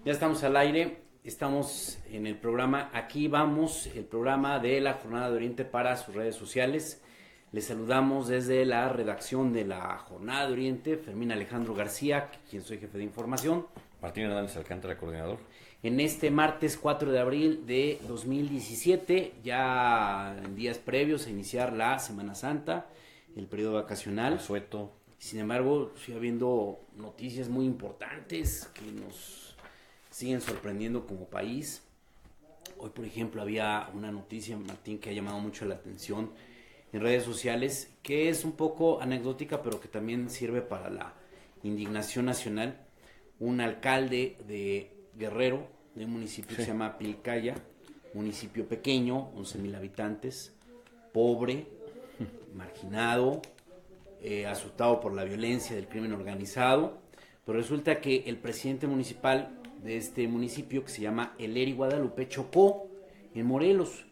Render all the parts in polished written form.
Ya estamos al aire, estamos en el programa Aquí Vamos, el programa de la Jornada de Oriente para sus redes sociales. Les saludamos desde la redacción de la Jornada de Oriente, Fermín Alejandro García, quien soy jefe de información. Martín Hernández Alcántara, coordinador. En este martes 4 de abril de 2017, ya en días previos a iniciar la Semana Santa, el periodo vacacional. Asueto. Sin embargo, sigue habiendo noticias muy importantes que nos siguen sorprendiendo como país. Hoy, por ejemplo, había una noticia, Martín, que ha llamado mucho la atención en redes sociales, que es un poco anecdótica, pero que también sirve para la indignación nacional. Un alcalde de Guerrero, de un municipio que se llama Pilcaya, municipio pequeño, 11,000 habitantes, pobre, marginado, azotado por la violencia del crimen organizado, pero resulta que el presidente municipal de este municipio, que se llama Eleri Guadalupe, chocó en Morelos,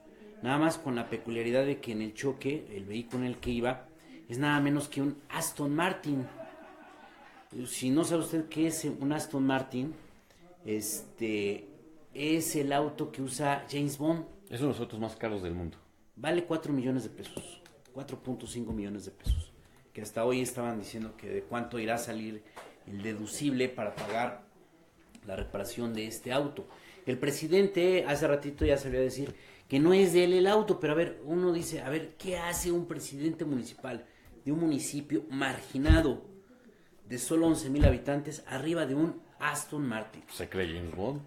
nada más con la peculiaridad de que en el choque, el vehículo en el que iba, es nada menos que un Aston Martin. Si no sabe usted qué es un Aston Martin, es el auto que usa James Bond. Es uno de los autos más caros del mundo. Vale 4 millones de pesos, 4.5 millones de pesos, que hasta hoy estaban diciendo que de cuánto irá a salir el deducible para pagar la reparación de este auto. El presidente hace ratito ya salió a decir que no es de él el auto, pero a ver, uno dice, a ver, ¿qué hace un presidente municipal de un municipio marginado de solo 11,000 habitantes arriba de un Aston Martin? ¿Se cree James Bond?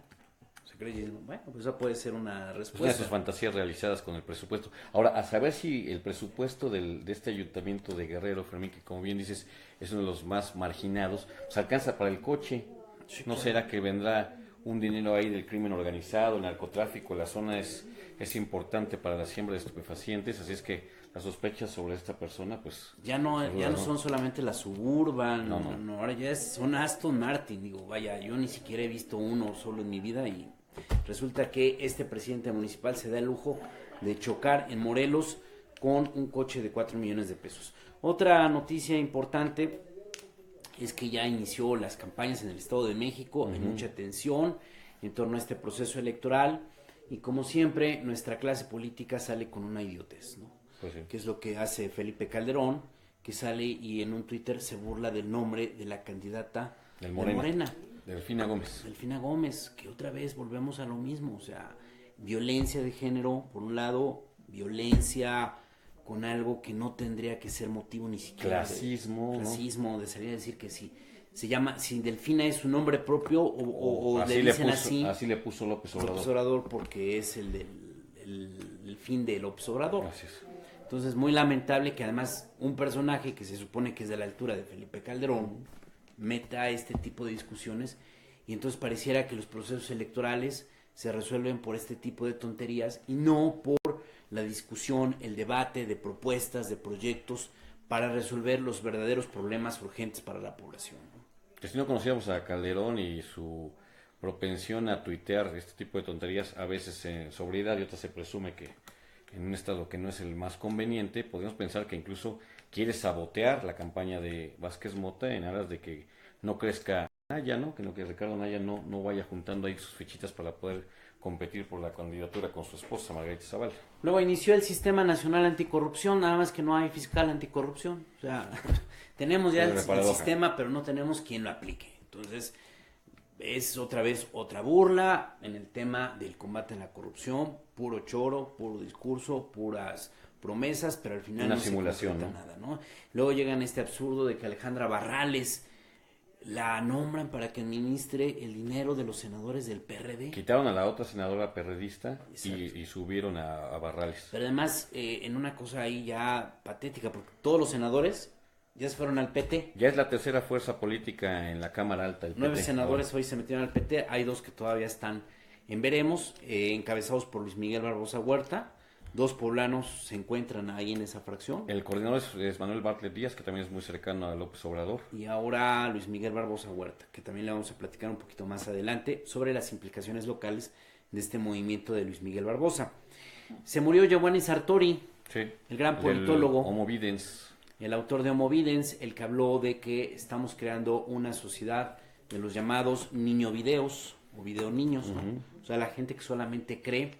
Bueno, pues esa puede ser una Es respuesta. una de sus fantasías realizadas con el presupuesto. Ahora, a saber si el presupuesto de este ayuntamiento de Guerrero, Fermín, que como bien dices, es uno de los más marginados, se alcanza para el coche. Sí, ¿No claro. será que vendrá un dinero ahí del crimen organizado, el narcotráfico? La zona es importante para la siembra de estupefacientes, así es que las sospechas sobre esta persona, pues... Ya no son solamente las Suburban, No. ahora ya son Aston Martin. Digo, vaya, yo ni siquiera he visto uno solo en mi vida y resulta que este presidente municipal se da el lujo de chocar en Morelos con un coche de 4 millones de pesos. Otra noticia importante es que ya inició las campañas en el Estado de México, hay mucha tensión en torno a este proceso electoral y como siempre nuestra clase política sale con una idiotez, ¿no? Pues sí. Que es lo que hace Felipe Calderón, que sale y en un Twitter se burla del nombre de la candidata Del de Morena. Delfina Gómez. Delfina Gómez, que otra vez volvemos a lo mismo, o sea, violencia de género, por un lado, violencia con algo que no tendría que ser motivo ni siquiera Clasismo, ¿no? clasismo, de salir a decir que si Delfina es su nombre propio o así le dicen así le puso López Obrador. López Obrador porque es el fin de López Obrador. Gracias. Entonces, muy lamentable que además un personaje que se supone que es de la altura de Felipe Calderón meta este tipo de discusiones y entonces pareciera que los procesos electorales se resuelven por este tipo de tonterías y no por la discusión, el debate de propuestas, de proyectos para resolver los verdaderos problemas urgentes para la población, ¿no? Que si no conocíamos a Calderón y su propensión a tuitear este tipo de tonterías, a veces en sobriedad y otras se presume que en un estado que no es el más conveniente, podemos pensar que incluso quiere sabotear la campaña de Vázquez Mota en aras de que no crezca Naya, ¿no? Que Ricardo Naya no vaya juntando ahí sus fichitas para poder competir por la candidatura con su esposa Margarita Zavala. Luego inició el Sistema Nacional Anticorrupción, nada más que no hay fiscal anticorrupción. O sea, tenemos ya el sistema, pero no tenemos quien lo aplique. Entonces, es otra vez otra burla en el tema del combate a la corrupción, puro choro, puro discurso, puras promesas, pero al final una no simulación, se concreta nada, ¿no? Luego llegan este absurdo de que Alejandra Barrales la nombran para que administre el dinero de los senadores del PRD. Quitaron a la otra senadora perredista y subieron a Barrales. Pero además, en una cosa ahí ya patética, porque todos los senadores ya se fueron al PT. Ya es la tercera fuerza política en la Cámara Alta, el 9 PT. senadores hoy se metieron al PT, hay 2 que todavía están en veremos, encabezados por Luis Miguel Barbosa Huerta. 2 poblanos se encuentran ahí en esa fracción. El coordinador es Manuel Bartlett Díaz, que también es muy cercano a López Obrador. Y ahora Luis Miguel Barbosa Huerta, que también le vamos a platicar un poquito más adelante sobre las implicaciones locales de este movimiento de Luis Miguel Barbosa. Se murió Giovanni Sartori, Sí. El gran politólogo. Homo Videns. El autor de Homo Videns, el que habló de que estamos creando una sociedad de los llamados niño videos o video niños, ¿no? O sea, la gente que solamente cree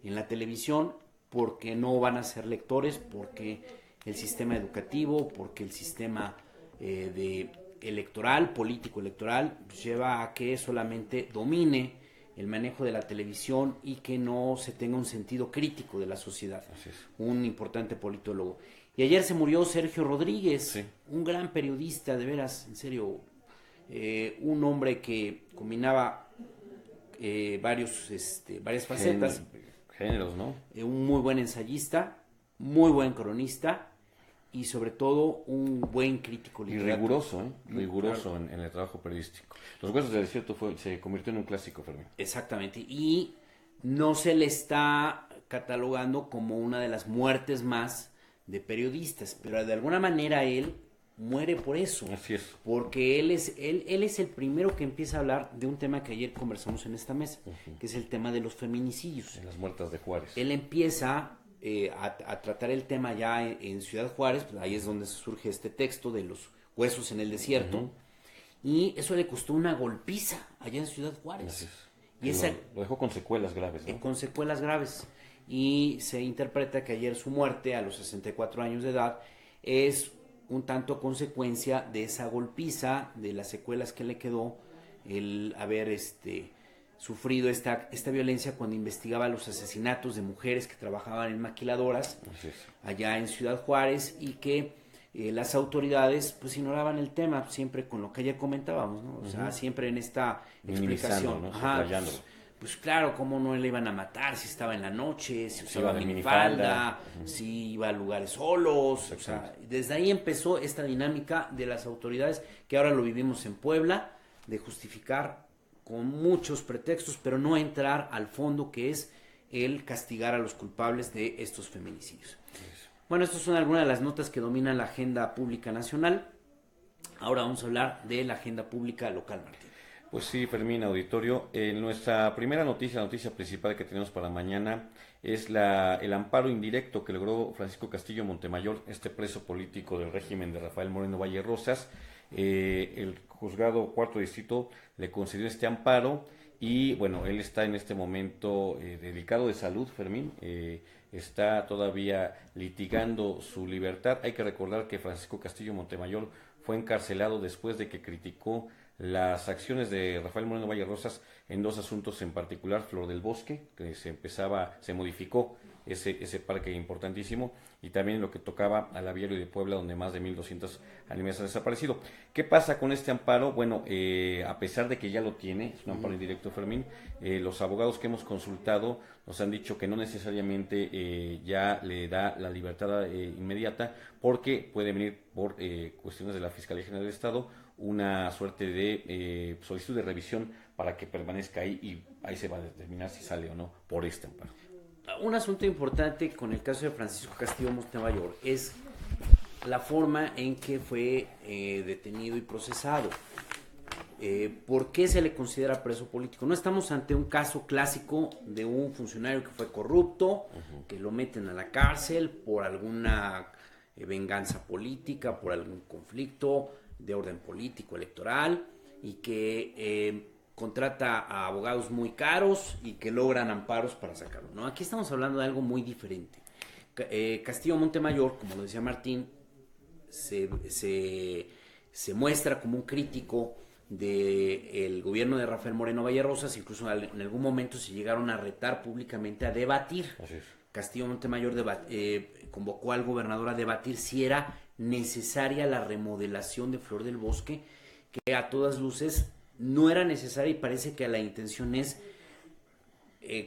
en la televisión porque no van a ser lectores, porque el sistema educativo, porque el sistema político electoral, pues lleva a que solamente domine el manejo de la televisión y que no se tenga un sentido crítico de la sociedad. Así es. Un importante politólogo. Y ayer se murió Sergio Rodríguez, Sí. un gran periodista, de veras, en serio, un hombre que combinaba varias facetas, Géneros, ¿no? un muy buen ensayista, muy buen cronista y sobre todo un buen crítico Y literario. riguroso, ¿eh? Riguroso en el trabajo periodístico. Los Huesos del Desierto se convirtió en un clásico, Fermín. Exactamente, y no se le está catalogando como una de las muertes más de periodistas, pero de alguna manera él muere por eso. Así es. Porque él es el primero que empieza a hablar de un tema que ayer conversamos en esta mesa, que es el tema de los feminicidios. En las muertas de Juárez. Él empieza a tratar el tema ya en Ciudad Juárez, pues ahí es donde surge este texto de los huesos en el desierto, y eso le costó una golpiza allá en Ciudad Juárez. Así es. Y esa, Lo dejó con secuelas graves, ¿no? con secuelas graves. Y se interpreta que ayer su muerte a los 64 años de edad es un tanto consecuencia de esa golpiza, de las secuelas que le quedó el haber sufrido esta violencia cuando investigaba los asesinatos de mujeres que trabajaban en maquiladoras Así es. allá en Ciudad Juárez, y que las autoridades pues ignoraban el tema, siempre con lo que ayer comentábamos, ¿no? O sea, siempre en esta explicación, ¿no? ajá, Soslayándolo. pues claro, cómo no le iban a matar si estaba en la noche, si Si usaba iba de minifalda, minifalda. si iba a lugares solos. O sea, desde ahí empezó esta dinámica de las autoridades, que ahora lo vivimos en Puebla, de justificar con muchos pretextos, pero no entrar al fondo, que es el castigar a los culpables de estos feminicidios. Bueno, estas son algunas de las notas que dominan la agenda pública nacional. Ahora vamos a hablar de la agenda pública local, Martín. Pues sí, Fermín, auditorio. Nuestra primera noticia, la noticia principal que tenemos para mañana, es el amparo indirecto que logró Francisco Castillo Montemayor, este preso político del régimen de Rafael Moreno Valle Rosas. El juzgado cuarto distrito le concedió este amparo y, bueno, él está en este momento delicado de salud, Fermín. Está todavía litigando su libertad. Hay que recordar que Francisco Castillo Montemayor fue encarcelado después de que criticó las acciones de Rafael Moreno Valle Rosas en dos asuntos en particular: Flor del Bosque, que se modificó ese parque importantísimo, y también lo que tocaba al aviario de Puebla, donde más de 1.200 animales han desaparecido. ¿Qué pasa con este amparo? Bueno, a pesar de que ya lo tiene, es un amparo indirecto, Fermín, los abogados que hemos consultado nos han dicho que no necesariamente ya le da la libertad inmediata, porque puede venir por cuestiones de la Fiscalía General del Estado una suerte de solicitud de revisión para que permanezca ahí, y ahí se va a determinar si sale o no por este amparo. Un asunto importante con el caso de Francisco Castillo Montemayor es la forma en que fue detenido y procesado. ¿Por qué se le considera preso político? No estamos ante un caso clásico de un funcionario que fue corrupto, que lo meten a la cárcel por alguna venganza política, por algún conflicto de orden político electoral, y que contrata a abogados muy caros y que logran amparos para sacarlo, ¿no? Aquí estamos hablando de algo muy diferente. Castillo Montemayor, como lo decía Martín, se muestra como un crítico del gobierno de Rafael Moreno Valle Rosas. Incluso en algún momento se llegaron a retar públicamente a debatir. Así es. Castillo Montemayor convocó al gobernador a debatir si era necesaria la remodelación de Flor del Bosque, que a todas luces no era necesaria, y parece que la intención es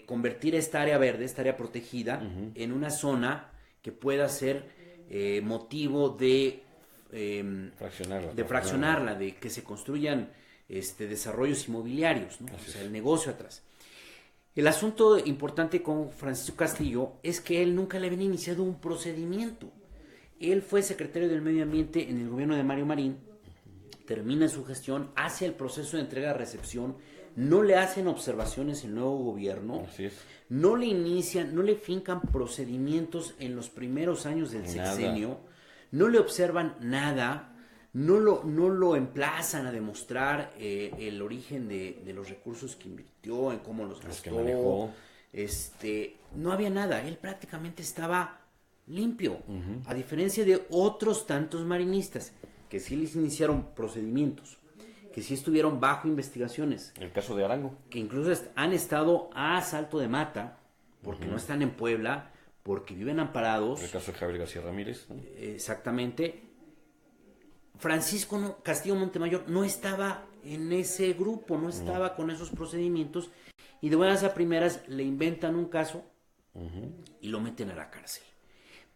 convertir esta área verde, esta área protegida, en una zona que pueda ser motivo de fraccionarla, de que se construyan desarrollos inmobiliarios, ¿no? O sea, el negocio atrás. El asunto importante con Francisco Castillo es que él nunca le había iniciado un procedimiento. Él fue secretario del Medio Ambiente en el gobierno de Mario Marín, termina su gestión, hace el proceso de entrega-recepción no le hacen observaciones el nuevo gobierno, Así es. no le inician, no le fincan procedimientos en los primeros años del sexenio, no le observan nada, no lo emplazan a demostrar el origen de los recursos que invirtió, en cómo los Los que gastó. manejó. No había nada, él prácticamente estaba limpio, a diferencia de otros tantos marinistas que sí les iniciaron procedimientos, que sí estuvieron bajo investigaciones, El caso de Arango. que incluso han estado a salto de mata, porque no están en Puebla, porque viven amparados. El caso de Javier García Ramírez, ¿no? Exactamente. Francisco Castillo Montemayor no estaba en ese grupo, no estaba con esos procedimientos, y de buenas a primeras le inventan un caso y lo meten a la cárcel.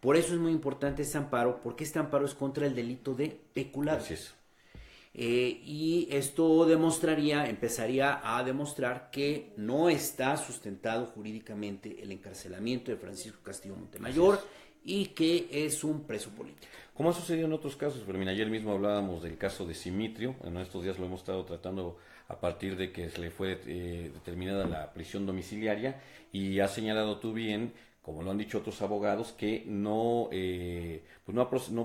Por eso es muy importante este amparo, porque este amparo es contra el delito de peculado. Así es. Y esto empezaría a demostrar que no está sustentado jurídicamente el encarcelamiento de Francisco Castillo Montemayor y que es un preso político. Como ha sucedido en otros casos, Fermín, ayer mismo hablábamos del caso de Simitrio, en estos días lo hemos estado tratando a partir de que se le fue determinada la prisión domiciliaria, y has señalado tú bien, como lo han dicho otros abogados, que no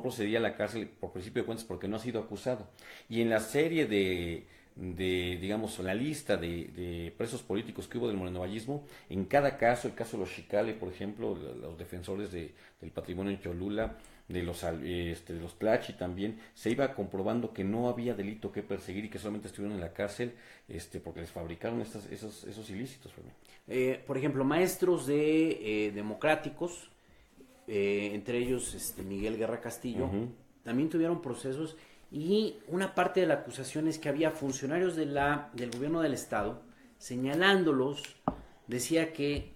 procedía a la cárcel por principio de cuentas porque no ha sido acusado. Y en la serie digamos, la lista de presos políticos que hubo del morenovallismo, en cada caso, el caso de los Xicale, por ejemplo, los defensores del patrimonio en Cholula, de los Tlachi también, se iba comprobando que no había delito que perseguir y que solamente estuvieron en la cárcel porque les fabricaron esos ilícitos. Por ejemplo, maestros democráticos, entre ellos Miguel Guerra Castillo, también tuvieron procesos, y una parte de la acusación es que había funcionarios del gobierno del estado señalándolos. Decía que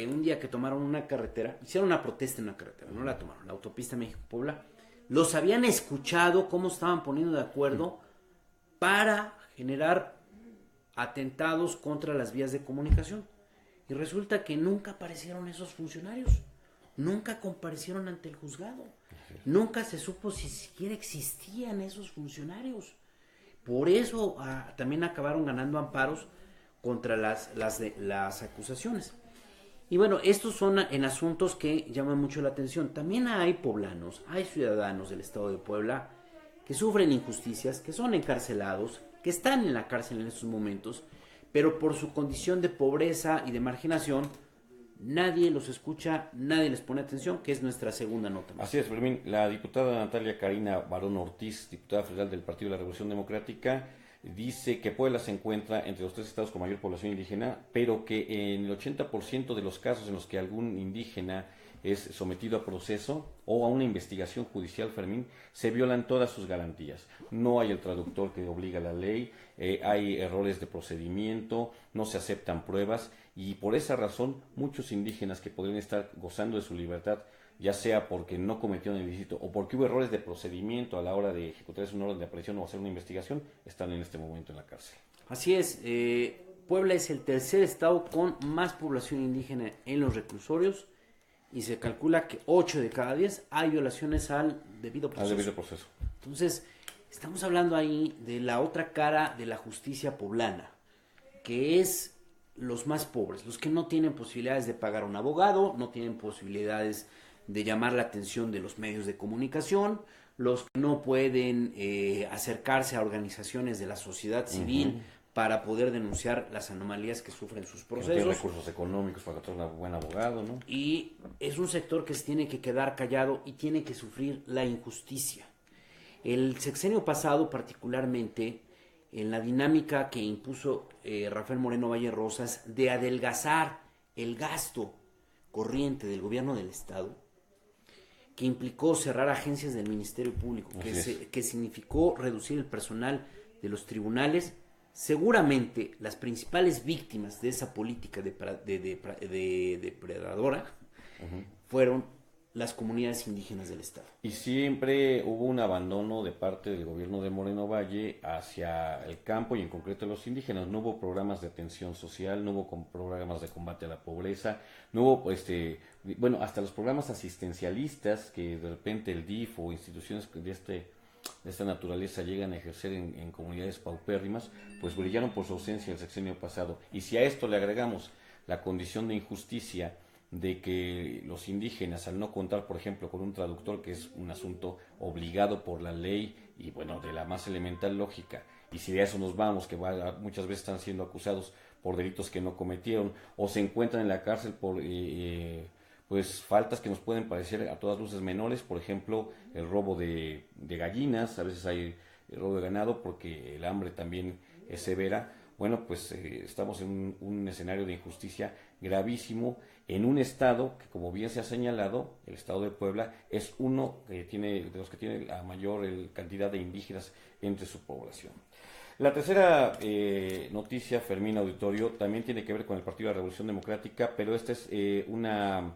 un día que tomaron una carretera, hicieron una protesta en una carretera, no la tomaron, la autopista México-Puebla, los habían escuchado cómo estaban poniendo de acuerdo para generar atentados contra las vías de comunicación. Y resulta que nunca aparecieron esos funcionarios, nunca comparecieron ante el juzgado, nunca se supo si siquiera existían esos funcionarios. Por eso también acabaron ganando amparos contra las acusaciones. Y bueno, estos son en asuntos que llaman mucho la atención. También hay poblanos, hay ciudadanos del estado de Puebla que sufren injusticias, que son encarcelados, que están en la cárcel en estos momentos, pero por su condición de pobreza y de marginación, nadie los escucha, nadie les pone atención, que es nuestra segunda nota. Así es, Fermín. La diputada Natalia Karina Barón Ortiz, diputada federal del Partido de la Revolución Democrática, dice que Puebla se encuentra entre los 3 estados con mayor población indígena, pero que en el 80% de los casos en los que algún indígena es sometido a proceso o a una investigación judicial, Fermín, se violan todas sus garantías. No hay el traductor que obliga la ley, hay errores de procedimiento, no se aceptan pruebas, y por esa razón muchos indígenas que podrían estar gozando de su libertad, ya sea porque no cometieron el ilícito o porque hubo errores de procedimiento a la hora de ejecutar una orden de aprehensión o hacer una investigación, están en este momento en la cárcel. Así es, Puebla es el tercer estado con más población indígena en los reclusorios, y se calcula que 8 de cada 10 hay violaciones al debido proceso. Entonces, estamos hablando ahí de la otra cara de la justicia poblana, que es los más pobres, los que no tienen posibilidades de pagar un abogado, no tienen posibilidades de llamar la atención de los medios de comunicación, los que no pueden acercarse a organizaciones de la sociedad civil para poder denunciar las anomalías que sufren sus procesos. No tienen recursos económicos para contratar un buen abogado, ¿no? Y es un sector que se tiene que quedar callado y tiene que sufrir la injusticia. El sexenio pasado, particularmente, en la dinámica que impuso Rafael Moreno Valle Rosas de adelgazar el gasto corriente del gobierno del estado, que implicó cerrar agencias del Ministerio Público, que significó reducir el personal de los tribunales, seguramente las principales víctimas de esa política depredadora fueron las comunidades indígenas del estado. Y siempre hubo un abandono de parte del gobierno de Moreno Valle hacia el campo y en concreto los indígenas. No hubo programas de atención social, no hubo programas de combate a la pobreza, no hubo hasta los programas asistencialistas que de repente el DIF o instituciones de de esta naturaleza llegan a ejercer en comunidades paupérrimas, pues brillaron por su ausencia el sexenio pasado. Y si a esto le agregamos la condición de injusticia de que los indígenas, al no contar, por ejemplo, con un traductor, que es un asunto obligado por la ley y, bueno, de la más elemental lógica, y si de eso nos vamos, que muchas veces están siendo acusados por delitos que no cometieron, o se encuentran en la cárcel por pues faltas que nos pueden parecer a todas luces menores, por ejemplo, el robo de gallinas, a veces hay el robo de ganado porque el hambre también es severa. Bueno, pues estamos en un escenario de injusticia gravísimo en un estado que, como bien se ha señalado, el estado de Puebla es uno que tiene, de los que tiene la mayor cantidad de indígenas entre su población. La tercera noticia, Fermín Auditorio, también tiene que ver con el Partido de la Revolución Democrática, pero esta es una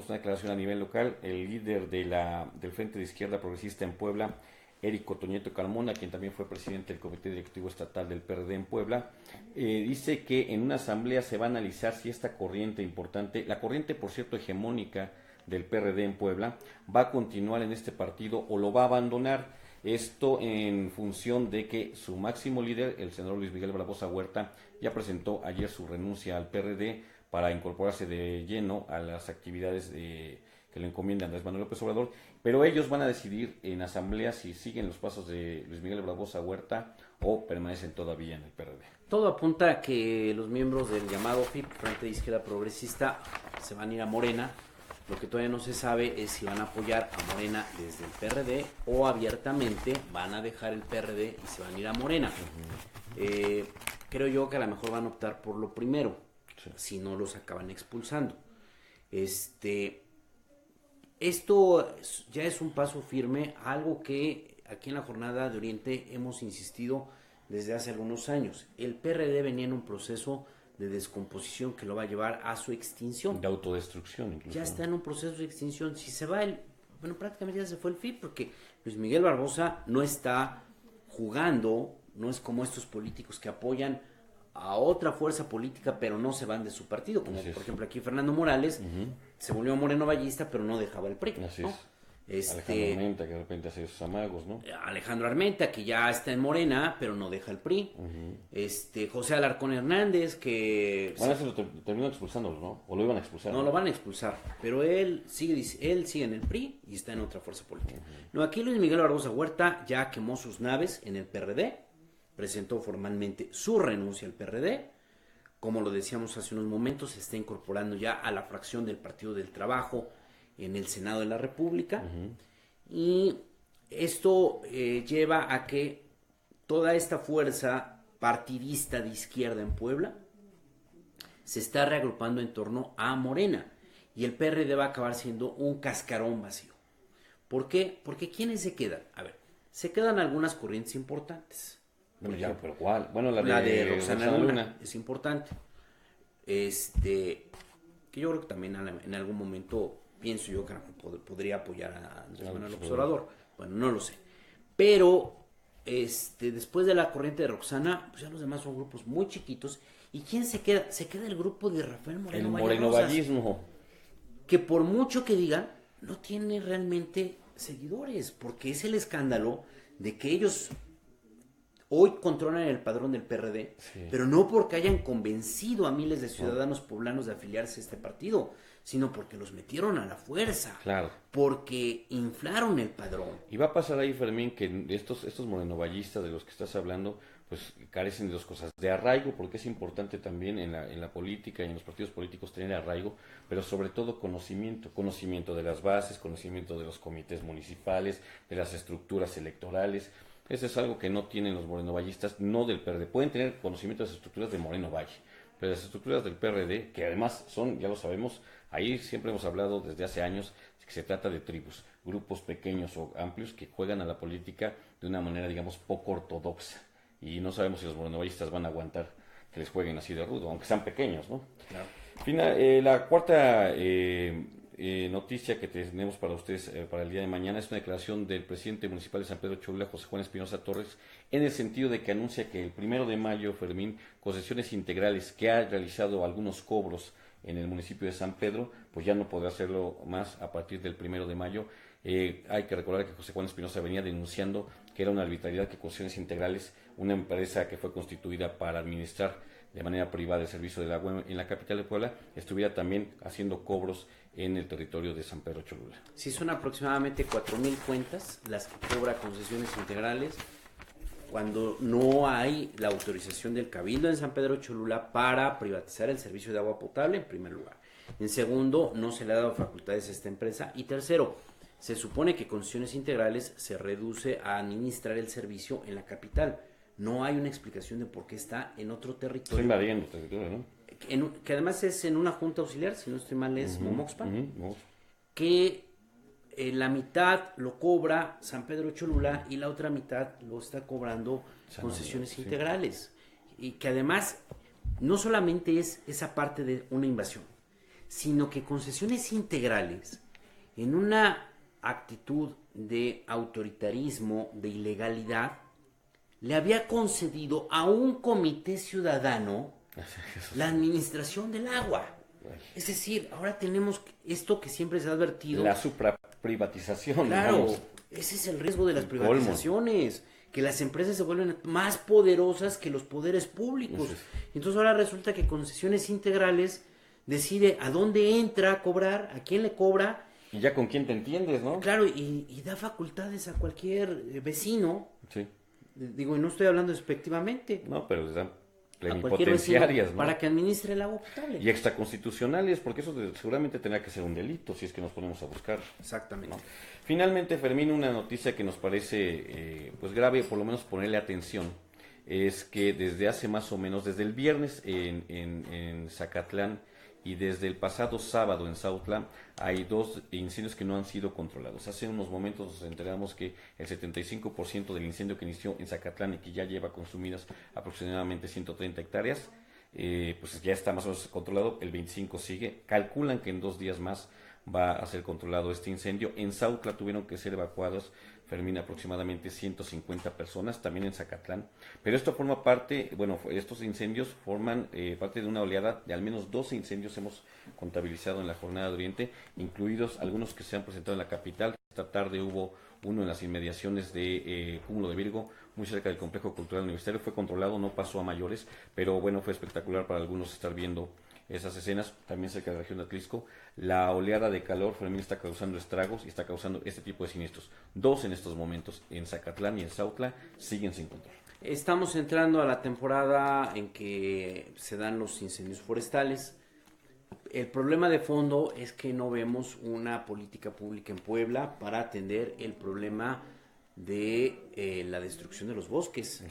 declaración a nivel local. El líder del Frente de Izquierda Progresista en Puebla, Érico Toñeto Carmona, quien también fue presidente del Comité Directivo Estatal del PRD en Puebla, dice que en una asamblea se va a analizar si esta corriente importante, la corriente, por cierto, hegemónica del PRD en Puebla, va a continuar en este partido o lo va a abandonar. Esto en función de que su máximo líder, el senador Luis Miguel Barbosa Huerta, ya presentó ayer su renuncia al PRD para incorporarse de lleno a las actividades que le encomienda Andrés Manuel López Obrador, pero ellos van a decidir en asamblea si siguen los pasos de Luis Miguel Barbosa Huerta o permanecen todavía en el PRD. Todo apunta a que los miembros del llamado FIP, Frente de Izquierda Progresista, se van a ir a Morena. Lo que todavía no se sabe es si van a apoyar a Morena desde el PRD o abiertamente van a dejar el PRD y se van a ir a Morena. Creo yo que a lo mejor van a optar por lo primero, sí, si no los acaban expulsando. Esto ya es un paso firme, algo que aquí en la Jornada de Oriente hemos insistido desde hace algunos años. El PRD venía en un proceso de descomposición que lo va a llevar a su extinción. De autodestrucción incluso. Ya está en un proceso de extinción. Si se va bueno, prácticamente ya se fue el FIP, porque Luis Miguel Barbosa no está jugando, no es como estos políticos que apoyan a otra fuerza política, pero no se van de su partido, como por ejemplo aquí Fernando Morales, se volvió morenovallista, pero no dejaba el PRI. Así ¿no? es. Alejandro Armenta, que de repente hace esos amagos, ¿no? Alejandro Armenta, que ya está en Morena, pero no deja el PRI. José Alarcón Hernández, que... Bueno, se lo terminó expulsándolo, ¿no? ¿O lo iban a expulsar? No, lo van a expulsar, pero él sigue en el PRI y está en otra fuerza política. No, aquí Luis Miguel Barbosa Huerta ya quemó sus naves en el PRD, presentó formalmente su renuncia al PRD. Como lo decíamos hace unos momentos, se está incorporando ya a la fracción del Partido del Trabajo en el Senado de la República. Y esto lleva a que toda esta fuerza partidista de izquierda en Puebla se está reagrupando en torno a Morena. Y el PRD va a acabar siendo un cascarón vacío. ¿Por qué? Porque ¿quiénes se quedan? A ver, se quedan algunas corrientes importantes. Bueno, ya, pero ¿cuál? Bueno, la de Roxana Luna es importante. Que yo creo que también en algún momento pienso yo que podría apoyar a Andrés Manuel López Obrador. Bueno, no lo sé. Pero después de la corriente de Roxana, pues ya los demás son grupos muy chiquitos. ¿Y quién se queda? Se queda el grupo de Rafael Moreno. El morenovallismo. Que por mucho que digan, no tiene realmente seguidores, porque es el escándalo de que ellos hoy controlan el padrón del PRD, sí, pero no porque hayan convencido a miles de ciudadanos poblanos de afiliarse a este partido, sino porque los metieron a la fuerza, claro, porque inflaron el padrón. Y va a pasar ahí, Fermín, que estos morenovallistas de los que estás hablando, pues carecen de dos cosas: de arraigo, porque es importante también en la política y en los partidos políticos tener arraigo, pero sobre todo conocimiento de las bases, conocimiento de los comités municipales, de las estructuras electorales. Eso es algo que no tienen los morenovallistas, no del PRD. Pueden tener conocimiento de las estructuras de Moreno Valle, pero las estructuras del PRD, que además son, ya lo sabemos, ahí siempre hemos hablado desde hace años que se trata de tribus, grupos pequeños o amplios que juegan a la política de una manera, digamos, poco ortodoxa. Y no sabemos si los morenovallistas van a aguantar que les jueguen así de rudo, aunque sean pequeños, ¿no? Claro. La cuarta noticia que tenemos para ustedes para el día de mañana es una declaración del presidente municipal de San Pedro Cholula, José Juan Espinosa Torres, en el sentido de que anuncia que el 1 de mayo, Fermín, Concesiones Integrales, que ha realizado algunos cobros en el municipio de San Pedro, pues ya no podrá hacerlo más a partir del 1 de mayo, Hay que recordar que José Juan Espinosa venía denunciando que era una arbitrariedad que Concesiones Integrales, una empresa que fue constituida para administrar de manera privada el servicio del agua en la capital de Puebla, estuviera también haciendo cobros en el territorio de San Pedro Cholula. Sí, son aproximadamente 4,000 cuentas las que cobra Concesiones Integrales cuando no hay la autorización del Cabildo en San Pedro Cholula para privatizar el servicio de agua potable, en primer lugar. En segundo, no se le ha dado facultades a esta empresa. Y tercero, se supone que Concesiones Integrales se reduce a administrar el servicio en la capital. No hay una explicación de por qué está en otro territorio. Está invadiendo territorio, ¿no? Que además es en una junta auxiliar, si no estoy mal, es Momoxpan, que la mitad lo cobra San Pedro Cholula y la otra mitad lo está cobrando Concesiones Integrales. Y que además no solamente es esa parte de una invasión, sino que Concesiones Integrales, en una actitud de autoritarismo, de ilegalidad, le había concedido a un comité ciudadano la administración del agua. Es decir, ahora tenemos esto que siempre se ha advertido. La supraprivatización. Claro, digamos. ese es el riesgo de las privatizaciones, que las empresas se vuelven más poderosas que los poderes públicos. Entonces ahora resulta que Concesiones Integrales decide a dónde entra a cobrar, a quién le cobra. Y ya con quién te entiendes, ¿no? Claro, y da facultades a cualquier vecino. Sí. Digo, y no estoy hablando despectivamente. No, pero les dan A cualquier plenipotenciarias, vecino ¿no? para que administre el agua potable. Y extraconstitucionales, porque eso seguramente tendrá que ser un delito si es que nos ponemos a buscar. Exactamente. ¿No? Finalmente, Fermín, una noticia que nos parece pues grave, por lo menos ponerle atención, es que desde hace más o menos, desde el viernes en Zacatlán y desde el pasado sábado en Sautla, hay 2 incendios que no han sido controlados. Hace unos momentos nos enteramos que el 75% del incendio que inició en Zacatlán y que ya lleva consumidas aproximadamente 130 hectáreas, pues ya está más o menos controlado, el 25% sigue. Calculan que en 2 días más va a ser controlado este incendio. En Sautla tuvieron que ser evacuados, Fermín, aproximadamente 150 personas, también en Zacatlán. Pero esto forma parte, estos incendios forman parte de una oleada de al menos 12 incendios hemos contabilizado en la Jornada de Oriente, incluidos algunos que se han presentado en la capital. Esta tarde hubo uno en las inmediaciones de Cúmulo de Virgo, muy cerca del Complejo Cultural Universitario. Fue controlado, no pasó a mayores, pero bueno, fue espectacular para algunos estar viendo esas escenas. También cerca de la región de Atlisco, la oleada de calor, Fermín, está causando estragos y está causando este tipo de siniestros. 2 en estos momentos, en Zacatlán y en Sautla, siguen sin control. Estamos entrando a la temporada en que se dan los incendios forestales. El problema de fondo es que no vemos una política pública en Puebla para atender el problema de la destrucción de los bosques.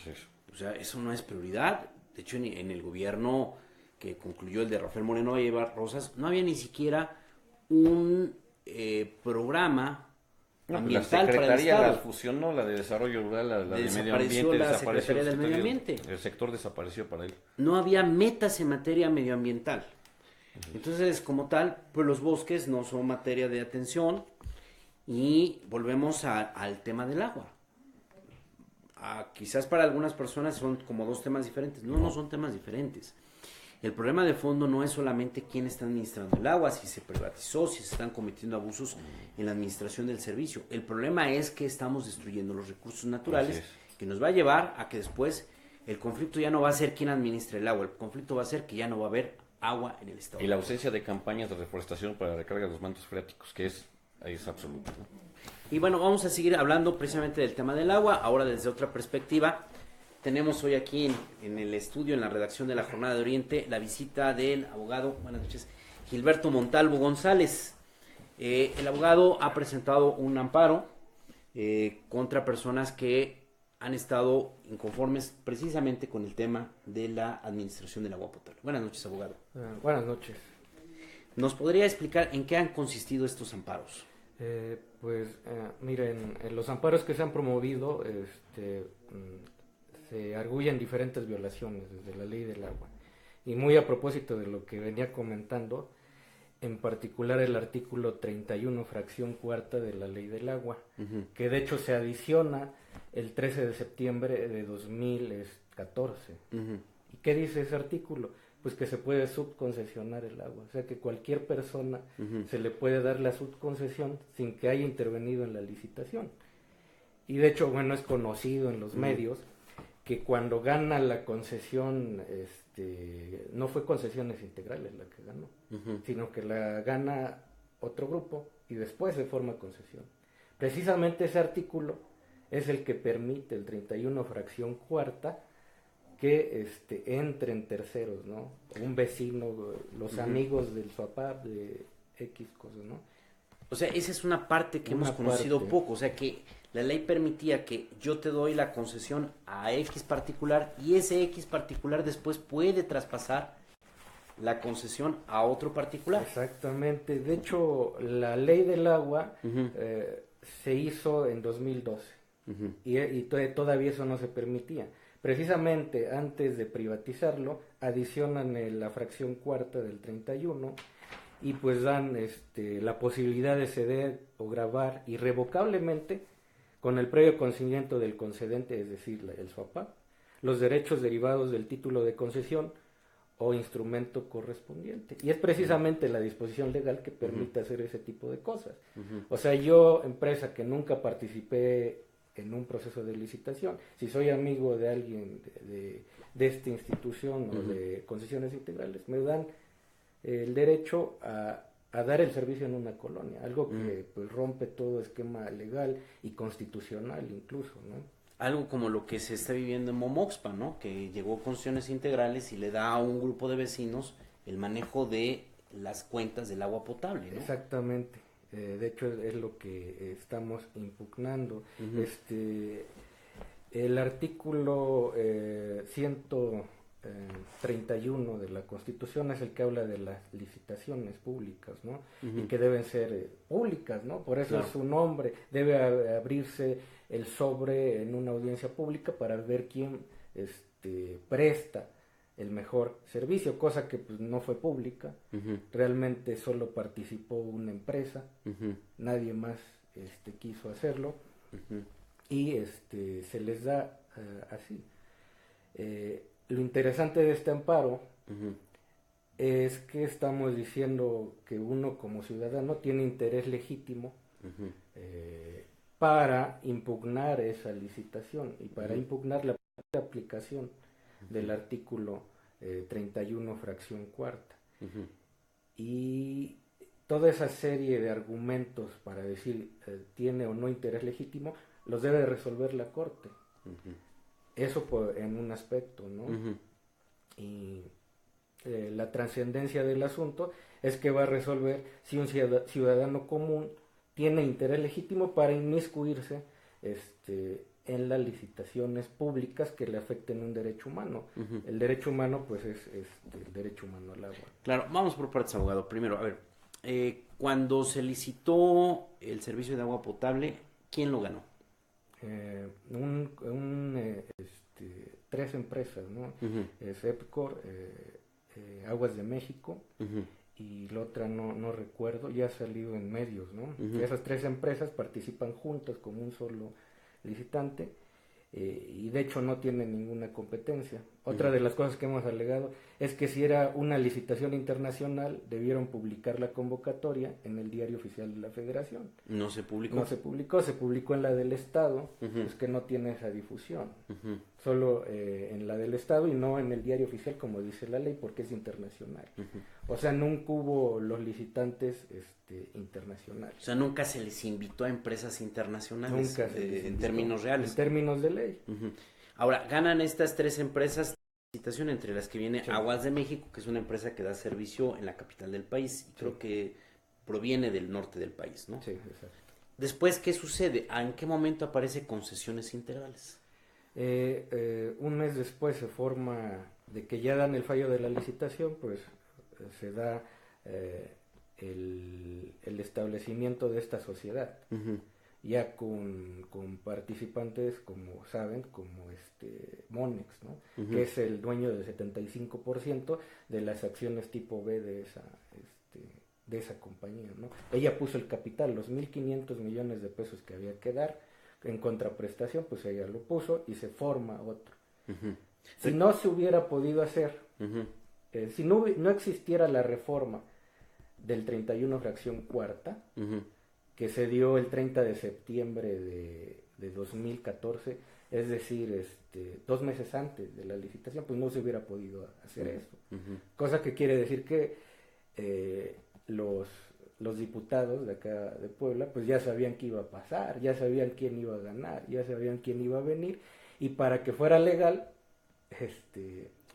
O sea, eso no es prioridad. De hecho, en el gobierno que concluyó el de Rafael Moreno Valle Rosas, no había ni siquiera un programa ambiental la para el Estado. La fusionó, la de Desarrollo Rural, la de Medio Ambiente, la Secretaría del Medio Ambiente. El sector desapareció para él. No había metas en materia medioambiental. Entonces, como tal, pues los bosques no son materia de atención y volvemos al tema del agua. Quizás para algunas personas son como 2 temas diferentes. No son temas diferentes. El problema de fondo no es solamente quién está administrando el agua, si se privatizó, si se están cometiendo abusos en la administración del servicio. El problema es que estamos destruyendo los recursos naturales, que nos va a llevar a que después el conflicto ya no va a ser quién administra el agua, el conflicto va a ser que ya no va a haber agua en el estado. Y la ausencia de campañas de reforestación para la recarga de los mantos freáticos, que es absoluta, ¿no? Y bueno, vamos a seguir hablando precisamente del tema del agua, ahora desde otra perspectiva. Tenemos hoy aquí en el estudio, en la redacción de la Jornada de Oriente, la visita del abogado, buenas noches, Gilberto Montalvo González. El abogado ha presentado un amparo contra personas que han estado inconformes precisamente con el tema de la administración del agua potable. Buenas noches, abogado. Buenas noches. ¿Nos podría explicar en qué han consistido estos amparos? Miren, los amparos que se han promovido se arguyen diferentes violaciones desde la ley del agua. Y muy a propósito de lo que venía comentando, en particular el artículo 31, fracción cuarta de la ley del agua, que de hecho se adiciona el 13 de septiembre de 2014. ¿Y qué dice ese artículo? pues que se puede subconcesionar el agua, o sea que cualquier persona se le puede dar la subconcesión sin que haya intervenido en la licitación. Y de hecho, bueno, es conocido en los medios que cuando gana la concesión, no fue Concesiones Integrales la que ganó, sino que la gana otro grupo y después se forma concesión. Precisamente ese artículo es el que permite el 31 fracción cuarta que entren terceros, ¿no? Un vecino, los amigos del SUAPAP, de X cosas, ¿no? O sea, esa es una parte que hemos conocido poco, o sea que la ley permitía que yo te doy la concesión a X particular y ese X particular después puede traspasar la concesión a otro particular. Exactamente, de hecho la ley del agua se hizo en 2012 y todavía eso no se permitía. Precisamente antes de privatizarlo, adicionan la fracción cuarta del 31 y pues dan la posibilidad de ceder o grabar irrevocablemente con el previo consentimiento del concedente, es decir, el SUAPAP, los derechos derivados del título de concesión o instrumento correspondiente. Y es precisamente la disposición legal que permite hacer ese tipo de cosas. O sea, yo, empresa que nunca participé en un proceso de licitación, si soy amigo de alguien de esta institución o de concesiones integrales, me dan el derecho a dar el servicio en una colonia, algo que pues rompe todo esquema legal y constitucional incluso, ¿no? Algo como lo que se está viviendo en Momoxpa, ¿no? Que llegó Concesiones Integrales y le da a un grupo de vecinos el manejo de las cuentas del agua potable, ¿no? Exactamente. De hecho es lo que estamos impugnando. El artículo 131 de la Constitución es el que habla de las licitaciones públicas, ¿no? Y que deben ser públicas, ¿no? Por eso es su nombre. Debe abrirse el sobre en una audiencia pública para ver quién presta el mejor servicio, cosa que pues no fue pública. Realmente solo participó una empresa, nadie más quiso hacerlo, y se les da así. Lo interesante de este amparo es que estamos diciendo que uno como ciudadano tiene interés legítimo para impugnar esa licitación y para impugnar la aplicación del artículo 31 fracción cuarta. Y toda esa serie de argumentos para decir tiene o no interés legítimo los debe resolver la Corte. Eso en un aspecto, ¿no? Y la trascendencia del asunto es que va a resolver si un ciudadano común tiene interés legítimo para inmiscuirse en las licitaciones públicas que le afecten un derecho humano. El derecho humano, pues, es el derecho humano al agua. Claro, vamos por partes, abogado. Primero, a ver, cuando se licitó el servicio de agua potable, ¿quién lo ganó? Tres empresas, ¿no? EPCOR, Aguas de México, y la otra no recuerdo, ya ha salido en medios, ¿no? Esas tres empresas participan juntas como un solo licitante, y de hecho no tienen ninguna competencia. Otra de las cosas que hemos alegado es que si era una licitación internacional debieron publicar la convocatoria en el Diario Oficial de la Federación. ¿No se publicó? No se publicó, se publicó en la del Estado, pues que no tiene esa difusión. Solo en la del Estado y no en el Diario Oficial como dice la ley porque es internacional. O sea, nunca hubo los licitantes internacionales. O sea, nunca se les invitó a empresas internacionales. Nunca en términos reales. En términos de ley. Ahora, ganan estas tres empresas licitación, entre las que viene Aguas de México, que es una empresa que da servicio en la capital del país, y creo que proviene del norte del país, ¿no? Sí, exacto. Después, ¿qué sucede? ¿En qué momento aparece Concesiones Integrales? Un mes después se forma, de que ya dan el fallo de la licitación, pues se da el establecimiento de esta sociedad. Ya con participantes, como saben, como Monex, ¿no? Que es el dueño del 75% de las acciones tipo B de esa compañía, ¿no? Ella puso el capital, los 1.500 millones de pesos que había que dar en contraprestación, pues ella lo puso y se forma otro. Si no se hubiera podido hacer, si no existiera la reforma del 31 fracción cuarta, que se dio el 30 de septiembre de 2014, es decir, 2 meses antes de la licitación, pues no se hubiera podido hacer eso. Cosa que quiere decir que los diputados de acá de Puebla, pues ya sabían qué iba a pasar, ya sabían quién iba a ganar, ya sabían quién iba a venir, y para que fuera legal,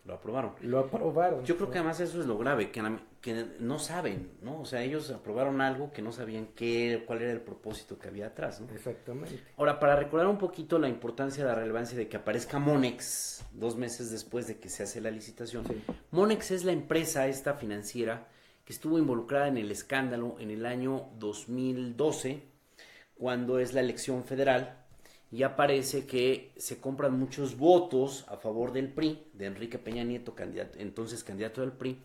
lo aprobaron. Lo aprobaron. Yo creo que además eso es lo grave, que no saben, ¿no? O sea, ellos aprobaron algo que no sabían cuál era el propósito que había atrás, ¿no? Exactamente. Ahora, para recordar un poquito la importancia, la relevancia de que aparezca Monex 2 meses después de que se hace la licitación. Sí. Monex es la empresa esta financiera que estuvo involucrada en el escándalo en el año 2012, cuando es la elección federal, y aparece que se compran muchos votos a favor del PRI, de Enrique Peña Nieto, entonces candidato del PRI,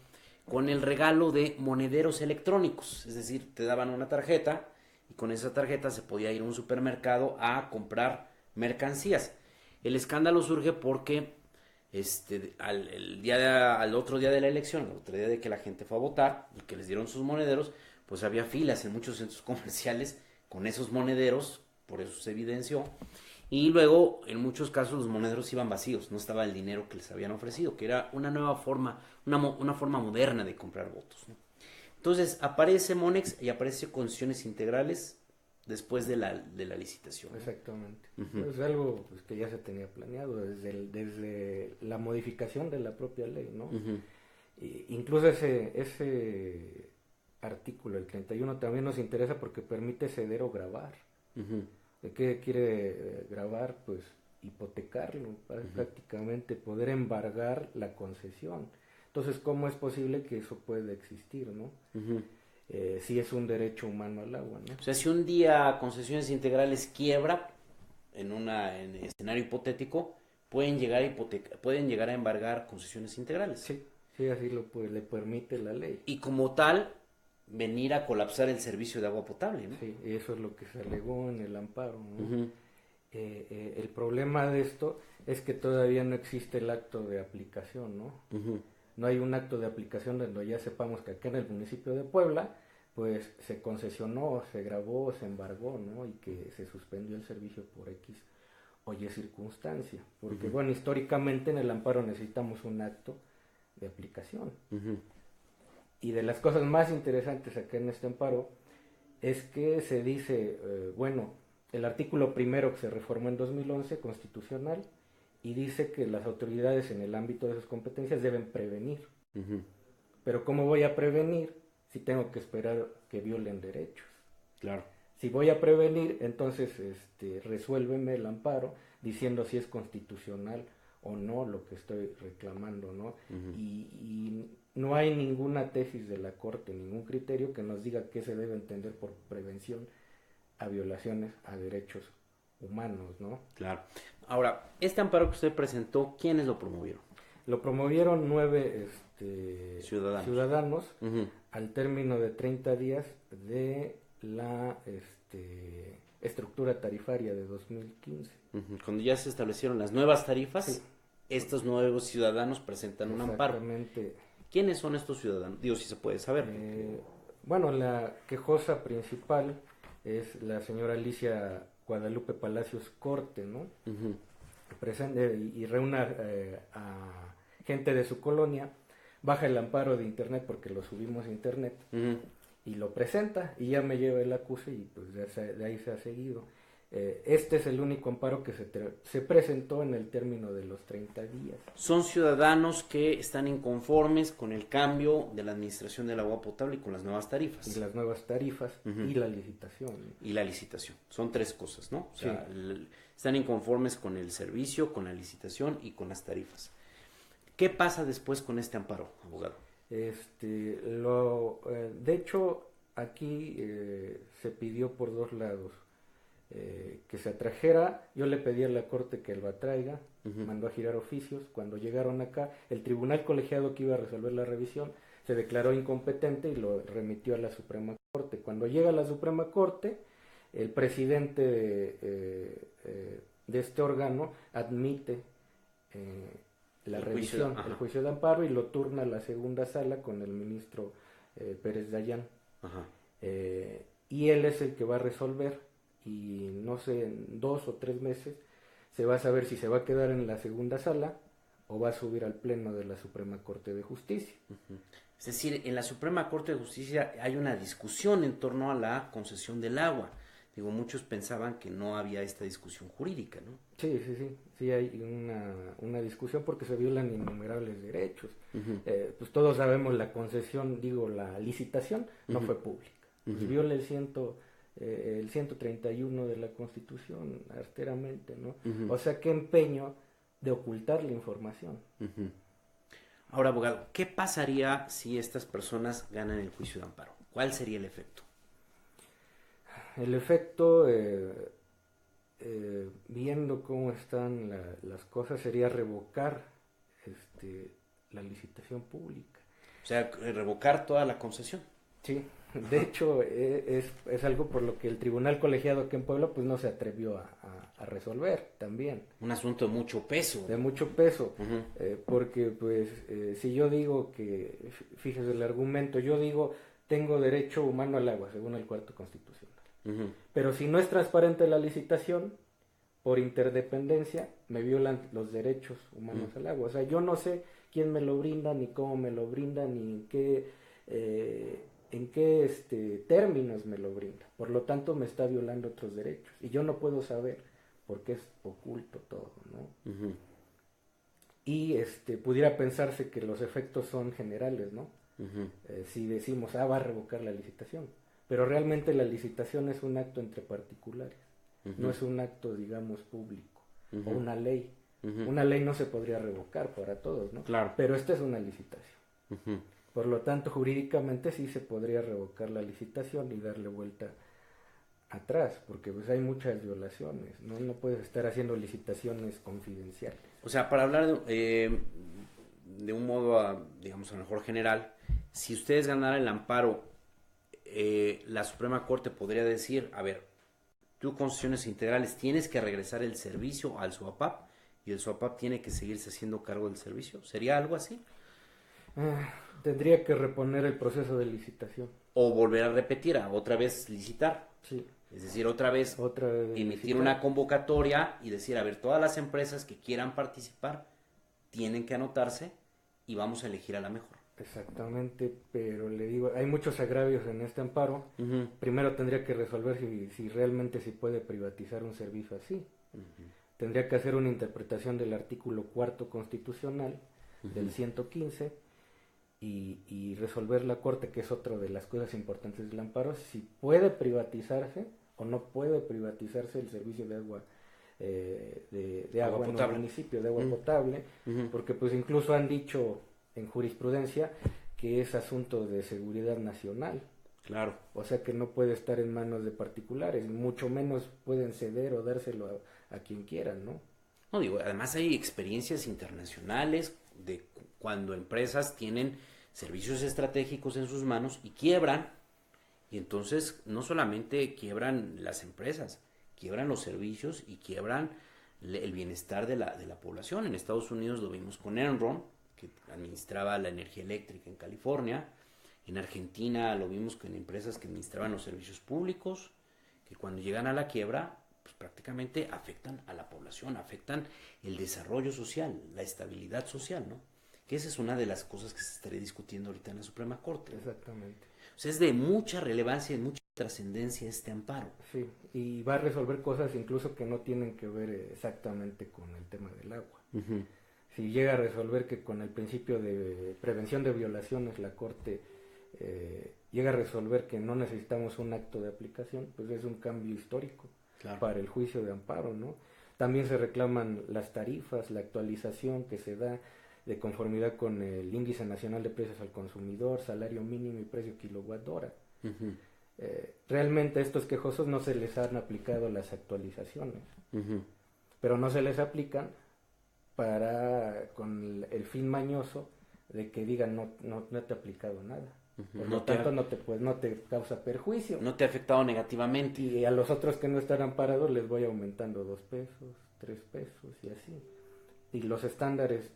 con el regalo de monederos electrónicos. Es decir, te daban una tarjeta y con esa tarjeta se podía ir a un supermercado a comprar mercancías. El escándalo surge porque al otro día de la elección, al otro día de que la gente fue a votar y que les dieron sus monederos, pues había filas en muchos centros comerciales con esos monederos, por eso se evidenció, y luego en muchos casos los monederos iban vacíos, no estaba el dinero que les habían ofrecido, que era una nueva forma, una forma moderna de comprar votos, ¿no? Entonces aparece Monex y aparece concesiones integrales después de la licitación. Exactamente. Es algo pues, que ya se tenía planeado desde la modificación de la propia ley, ¿no? Incluso ese artículo, el 31, también nos interesa porque permite ceder o grabar. ¿De qué quiere grabar? Pues hipotecarlo, prácticamente poder embargar la concesión. Entonces, ¿cómo es posible que eso pueda existir, no? Si es un derecho humano al agua, ¿no? O sea, si un día Concesiones Integrales quiebra en escenario hipotético, pueden llegar a embargar concesiones integrales. Sí, así le permite la ley. Y como tal, venir a colapsar el servicio de agua potable, ¿no? Sí, eso es lo que se alegó en el amparo, ¿no? El problema de esto es que todavía no existe el acto de aplicación, ¿no? No hay un acto de aplicación donde ya sepamos que acá en el municipio de Puebla, pues se concesionó, se grabó, se embargó, ¿no? Y que se suspendió el servicio por X o Y circunstancia. Porque, bueno, históricamente en el amparo necesitamos un acto de aplicación. Y de las cosas más interesantes acá en este amparo es que se dice, bueno, el artículo primero que se reformó en 2011, constitucional, y dice que las autoridades en el ámbito de sus competencias deben prevenir. Pero ¿cómo voy a prevenir si tengo que esperar que violen derechos? Claro. Si voy a prevenir, entonces resuélveme el amparo diciendo si es constitucional o no lo que estoy reclamando, ¿no? Y no hay ninguna tesis de la Corte, ningún criterio que nos diga qué se debe entender por prevención a violaciones a derechos humanos, ¿no? Claro. Ahora, este amparo que usted presentó, ¿quiénes lo promovieron? Lo promovieron 9 ciudadanos al término de 30 días de la estructura tarifaria de 2015. Cuando ya se establecieron las nuevas tarifas, sí, estos nuevos ciudadanos presentan un amparo. Exactamente. ¿Quiénes son estos ciudadanos? Digo, si se puede saber. Bueno, la quejosa principal es la señora Alicia Guadalupe Palacios Corte, ¿no? Presente y reúne a gente de su colonia, baja el amparo de internet porque lo subimos a internet y lo presenta y ya me lleva el acuse y pues de ahí se ha seguido. Este es el único amparo que se presentó en el término de los 30 días. Son ciudadanos que están inconformes con el cambio de la administración del agua potable y con las nuevas tarifas. Y las nuevas tarifas y la licitación. Y la licitación. Son 3 cosas, ¿no? O sea, están inconformes con el servicio, con la licitación y con las tarifas. ¿Qué pasa después con este amparo, abogado? De hecho, aquí se pidió por 2 lados. Que se atrajera, yo le pedí a la Corte que lo atraiga, mandó a girar oficios. Cuando llegaron acá, el tribunal colegiado que iba a resolver la revisión se declaró incompetente y lo remitió a la Suprema Corte. Cuando llega a la Suprema Corte, el presidente de este órgano admite la revisión, el juicio de amparo, y lo turna a la segunda sala con el ministro Pérez Dayán. Y él es el que va a resolver, y no sé, en 2 o 3 meses se va a saber si se va a quedar en la segunda sala o va a subir al pleno de la Suprema Corte de Justicia. Es decir, en la Suprema Corte de Justicia hay una discusión en torno a la concesión del agua. Digo, muchos pensaban que no había esta discusión jurídica, ¿no? Sí hay una discusión porque se violan innumerables derechos. Pues todos sabemos la concesión, la licitación no fue pública. Pues viola el 131 de la Constitución arteramente, ¿no? O sea, qué empeño de ocultar la información. Ahora, abogado, ¿qué pasaría si estas personas ganan el juicio de amparo? ¿Cuál sería el efecto? El efecto, viendo cómo están las cosas, sería revocar la licitación pública. O sea, revocar toda la concesión. Sí, de hecho es algo por lo que el tribunal colegiado aquí en Puebla pues no se atrevió a resolver también. Un asunto de mucho peso. De mucho peso, porque pues si yo digo que, fíjese el argumento, yo digo tengo derecho humano al agua según el cuarto constitucional. Pero si no es transparente la licitación, por interdependencia, me violan los derechos humanos al agua. O sea, yo no sé quién me lo brinda, ni cómo me lo brinda, ni en qué términos me lo brinda. Por lo tanto, me está violando otros derechos. Y yo no puedo saber, porque es oculto todo, ¿no? Y pudiera pensarse que los efectos son generales, ¿no? Si decimos, va a revocar la licitación. Pero realmente la licitación es un acto entre particulares, no es un acto, digamos, público, o una ley. Una ley no se podría revocar para todos, ¿no? Claro. Pero esta es una licitación. Por lo tanto, jurídicamente sí se podría revocar la licitación y darle vuelta atrás, porque pues hay muchas violaciones, no puedes estar haciendo licitaciones confidenciales. O sea, para hablar de un modo, digamos, a lo mejor general, si ustedes ganaran el amparo, la Suprema Corte podría decir, a ver, tú concesiones integrales tienes que regresar el servicio al SUAPAP y el SUAPAP tiene que seguirse haciendo cargo del servicio. ¿Sería algo así? Tendría que reponer el proceso de licitación. O volver a repetir, otra vez licitar. Sí. Es decir, otra vez emitir licitar. una convocatoria y decir, a ver, todas las empresas que quieran participar tienen que anotarse y vamos a elegir a la mejor. Exactamente, pero le digo, hay muchos agravios en este amparo. Primero tendría que resolver si realmente se puede privatizar un servicio así. Tendría que hacer una interpretación del artículo 4 constitucional del 115 y resolver la Corte, que es otra de las cosas importantes del amparo, si puede privatizarse o no puede privatizarse el servicio de agua de agua en el municipio, de agua potable, porque pues incluso han dicho en jurisprudencia que es asunto de seguridad nacional. Claro. O sea que no puede estar en manos de particulares, mucho menos pueden ceder o dárselo a quien quieran, ¿no? No, digo, además hay experiencias internacionales de cuando empresas tienen servicios estratégicos en sus manos y quiebran, y entonces no solamente quiebran las empresas, quiebran los servicios y quiebran el bienestar de la población. En Estados Unidos lo vimos con Enron, que administraba la energía eléctrica en California. En Argentina lo vimos con empresas que administraban los servicios públicos, que cuando llegan a la quiebra, pues prácticamente afectan a la población, afectan el desarrollo social, la estabilidad social, ¿no? Que esa es una de las cosas que se estaría discutiendo ahorita en la Suprema Corte. Exactamente. O sea, es de mucha relevancia y mucha trascendencia este amparo. Sí, y va a resolver cosas incluso que no tienen que ver exactamente con el tema del agua. Si llega a resolver que con el principio de prevención de violaciones la Corte llega a resolver que no necesitamos un acto de aplicación, pues es un cambio histórico para el juicio de amparo, ¿no? También se reclaman las tarifas, la actualización que se da de conformidad con el Índice Nacional de Precios al Consumidor, salario mínimo y precio kilowatt hora. Realmente a estos quejosos no se les han aplicado las actualizaciones, pero no se les aplican con el fin mañoso de que digan no te ha aplicado nada. Por lo tanto no te causa perjuicio. No te ha afectado negativamente. Y a los otros que no están amparados les voy aumentando 2 pesos, 3 pesos y así. y los estándares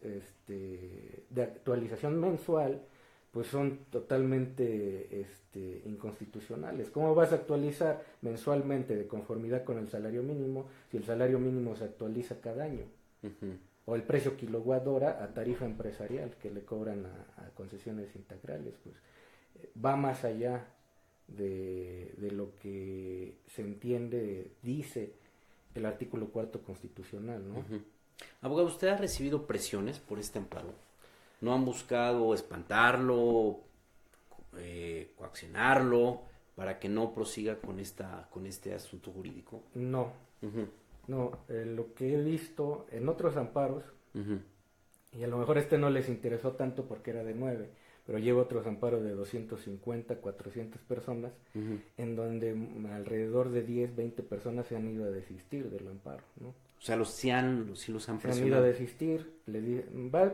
de actualización mensual pues son totalmente inconstitucionales. ¿Cómo vas a actualizar mensualmente de conformidad con el salario mínimo si el salario mínimo se actualiza cada año? Ujú. O el precio kilowatt hora a tarifa empresarial que le cobran a concesiones integrales, pues va más allá de lo que se entiende, dice el artículo 4 constitucional, ¿no? Ujú. Abogado, ¿usted ha recibido presiones por este amparo? ¿No han buscado espantarlo, coaccionarlo para que no prosiga con este asunto jurídico? No, Ujú, no, lo que he visto en otros amparos, ujú, y a lo mejor no les interesó tanto porque era de 9, pero llevo otros amparos de 250, 400 personas, ujú. en donde alrededor de 10, 20 personas se han ido a desistir del amparo, ¿no? O sea, sí los han Se han ido a presionado. desistir,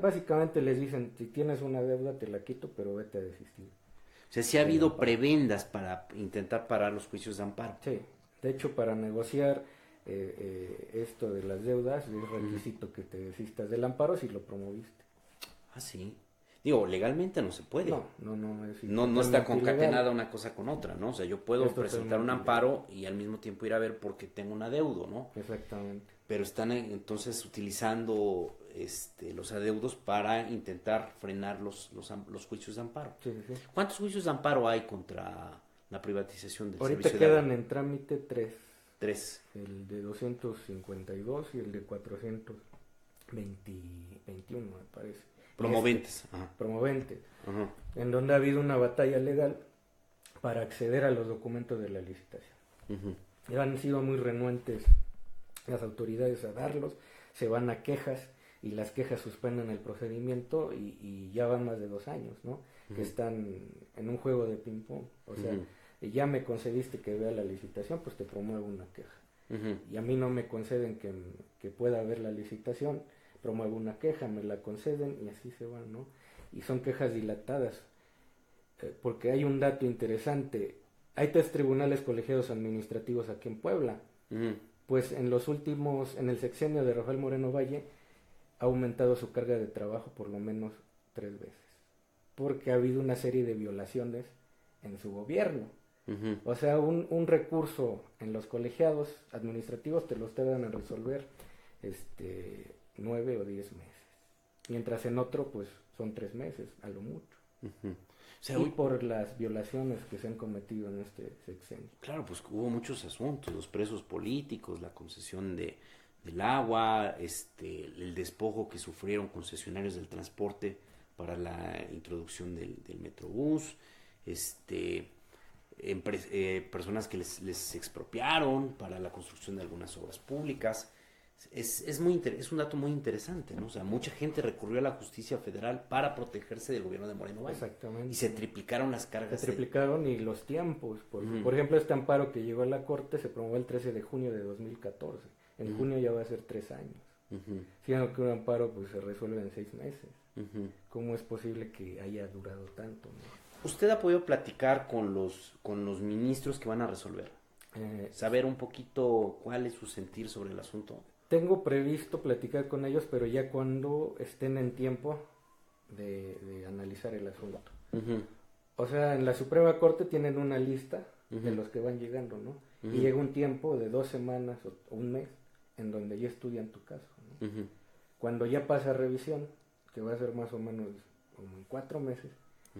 básicamente les dicen, si tienes una deuda te la quito, pero vete a desistir. O sea, sí ha del habido amparo. prebendas para intentar parar los juicios de amparo. Sí, de hecho para negociar esto de las deudas es requisito que te desistas del amparo si lo promoviste. Ah, sí. Digo, legalmente no se puede. No es No está totalmente concatenada ilegal. una cosa con otra, ¿no? O sea, yo puedo Es presentar un totalmente amparo y al mismo tiempo ir a ver porque tengo un adeudo, ¿no? Exactamente. Pero están entonces utilizando los adeudos para intentar frenar los juicios de amparo. Sí, sí, sí. ¿Cuántos juicios de amparo hay contra la privatización del Ahorita servicio de quedan agua? en trámite 3, 3. el de 252 y el de 421 me parece. Promoventes. Ajá. Promoventes, Ajá. en donde ha habido una batalla legal para acceder a los documentos de la licitación. Ujú. Y han sido muy renuentes las autoridades a darlos, se van a quejas y las quejas suspenden el procedimiento y ya van más de 2 años, ¿no? Que están en un juego de ping pong. O sea, ya me concediste que vea la licitación, pues te promuevo una queja. Ujú. Y a mí no me conceden que pueda ver la licitación, promuevo una queja, me la conceden y así se van, ¿no? Y son quejas dilatadas, porque hay un dato interesante. Hay 3 tribunales colegiados administrativos aquí en Puebla. Ujú. Pues en el sexenio de Rafael Moreno Valle, ha aumentado su carga de trabajo por lo menos 3 veces, porque ha habido una serie de violaciones en su gobierno. Ujú. O sea, un recurso en los colegiados administrativos te los tardan en resolver 9 o 10 meses, mientras en otro pues son 3 meses a lo mucho. Ujú. O sea, Y por las violaciones que se han cometido en este sexenio. claro, pues hubo muchos asuntos, los presos políticos, la concesión del agua, el despojo que sufrieron concesionarios del transporte para la introducción del Metrobús, personas que les expropiaron para la construcción de algunas obras públicas. Es un dato muy interesante, ¿no? O sea, mucha gente recurrió a la justicia federal para protegerse del gobierno de Moreno Valle. Exactamente. Y se triplicaron las Se cargas. triplicaron y los tiempos. Ujú. Por ejemplo, este amparo que llegó a la Corte se promovió el 13 de junio de 2014. En Ujú. junio ya va a ser 3 años. Ujú, Siendo que un amparo pues se resuelve en 6 meses. ujú. ¿Cómo es posible que haya durado tanto, no? ¿Usted ha podido platicar con los ministros que van a resolver? Saber un poquito cuál es su sentir sobre el asunto. Tengo previsto platicar con ellos, pero ya cuando estén en tiempo de analizar el asunto. Ujú, O sea, en la Suprema Corte tienen una lista de Ujú. los que van llegando, ¿no? Ujú. Y llega un tiempo de 2 semanas o un mes en donde ya estudian tu caso, ¿no? ujú. Cuando ya pasa revisión, que va a ser más o menos como en 4 meses,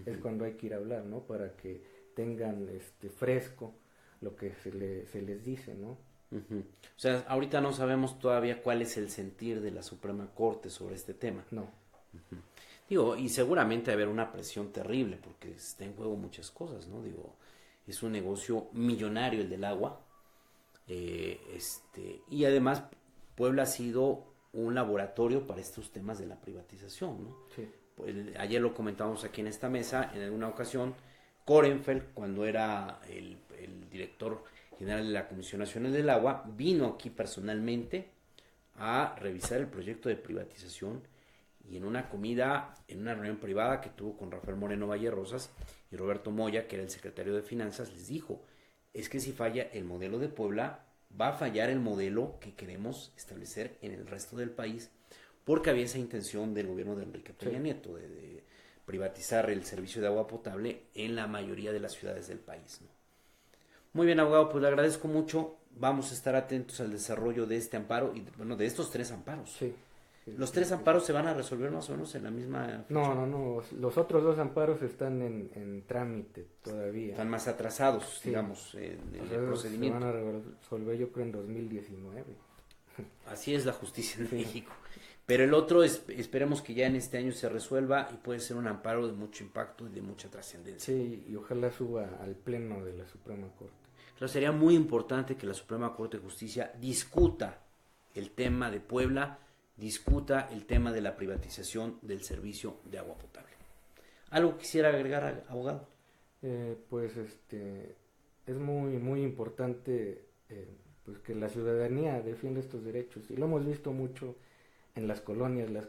es cuando hay que ir a hablar, ¿no? Para que tengan fresco lo que se les dice, ¿no? Ujú. O sea, ahorita no sabemos todavía cuál es el sentir de la Suprema Corte sobre este tema. No. Digo, y seguramente va a haber una presión terrible porque está en juego muchas cosas, ¿no? Digo, es un negocio millonario el del agua. Y además Puebla ha sido un laboratorio para estos temas de la privatización, ¿no? Sí. Pues, ayer lo comentamos aquí en esta mesa, en alguna ocasión, Korenfeld, cuando era el director general de la Comisión Nacional del Agua, vino aquí personalmente a revisar el proyecto de privatización y en una comida, en una reunión privada que tuvo con Rafael Moreno Valle Rosas y Roberto Moya, que era el secretario de Finanzas, les dijo, es que si falla el modelo de Puebla, va a fallar el modelo que queremos establecer en el resto del país, porque había esa intención del gobierno de Enrique Peña Nieto de privatizar el servicio de agua potable en la mayoría de las ciudades del país, ¿no? Muy bien, abogado, pues le agradezco mucho. Vamos a estar atentos al desarrollo de este amparo y, bueno, de estos 3 amparos. Sí. ¿Los 3 amparos se van a resolver más o menos en la misma fecha? No, los otros 2 amparos están en trámite todavía. Están más atrasados, digamos, en el procedimiento. Se van a resolver yo creo en 2019. Así es la justicia en México. Pero el otro, esperemos que ya en este año se resuelva y puede ser un amparo de mucho impacto y de mucha trascendencia. Sí, y ojalá suba al pleno de la Suprema Corte. Claro, sería muy importante que la Suprema Corte de Justicia discuta el tema de Puebla, discuta el tema de la privatización del servicio de agua potable. ¿Algo quisiera agregar, abogado? Pues es muy importante pues que la ciudadanía defienda estos derechos, y lo hemos visto mucho en las colonias. La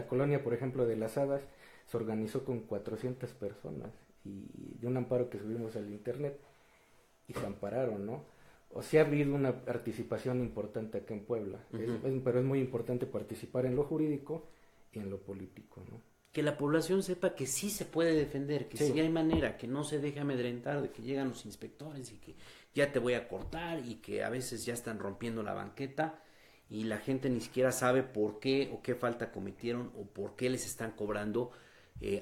colonia, por ejemplo, de Las Hadas se organizó con 400 personas y de un amparo que subimos al internet y se ampararon, ¿no? O sea, ha habido una participación importante acá en Puebla, pero es muy importante participar en lo jurídico y en lo político, ¿no? Que la población sepa que sí se puede defender, que sí hay manera, que no se deje amedrentar de que llegan los inspectores y que ya te voy a cortar, y que a veces ya están rompiendo la banqueta y la gente ni siquiera sabe por qué o qué falta cometieron o por qué les están cobrando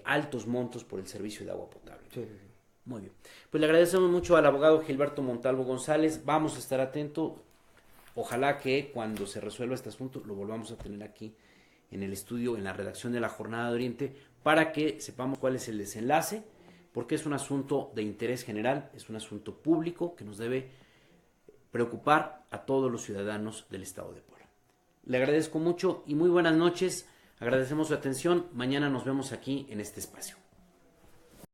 altos montos por el servicio de agua potable. Sí. Muy bien. Pues le agradecemos mucho al abogado Gilberto Montalvo González. Vamos a estar atentos. Ojalá que cuando se resuelva este asunto lo volvamos a tener aquí en el estudio, en la redacción de La Jornada de Oriente, para que sepamos cuál es el desenlace, porque es un asunto de interés general, es un asunto público que nos debe preocupar a todos los ciudadanos del estado de Puebla. Le agradezco mucho y muy buenas noches. Agradecemos su atención. Mañana nos vemos aquí en este espacio.